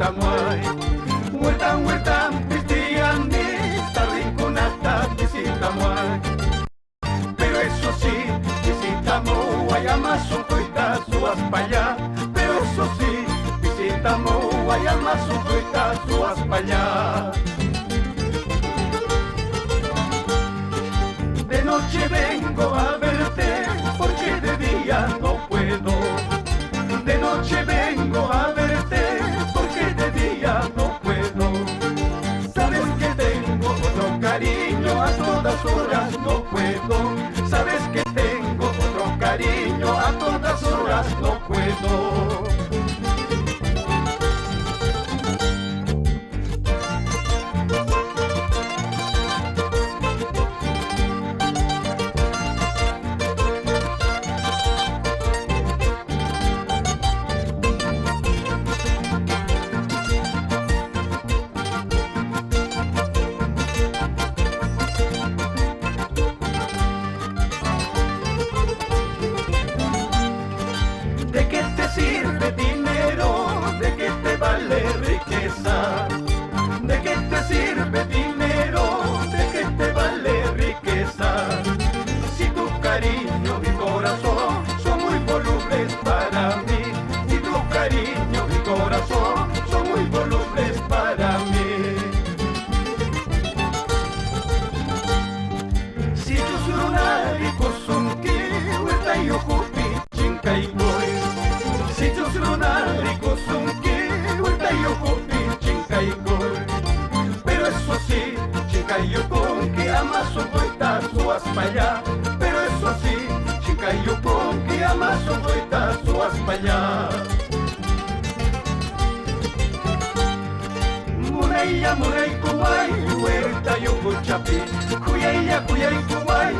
tamuay. Huetan, pistiani, tarrinconata, visitamuay. Pero eso sí, visitamos Guayamazo, coita, subas pa' allá. Pero eso sí, visitamos Guayamazo, coita, subas pa' allá. De noche vengo a verte, porque de día no puedo. De noche vengo a verte, porque de día no puedo. Sabes que tengo otro cariño, a todas horas no puedo. Sabes que tengo otro cariño, a todas horas no puedo. ¿De qué te sirve dinero? ¿De qué te vale riqueza? ¿De qué te sirve dinero? ¿De qué te vale riqueza? Si tu cariño y corazón son muy volubles para mí. Si tu cariño y corazón son muy volubles para mí. Si yo soy una ricosunki, huerta y ocupi, chincaigoy. Si yo soy una ricosunki, huerta y ocupi, chincaigoy. Pero eso sí, chincayocon, que amaso coita, subas pa' allá. Pero eso sí, chincayocon, que amaso coita, subas pa' allá. Munaya, munay kumay, huerta yo kuchapi. Kuyaya, kuyay kumay,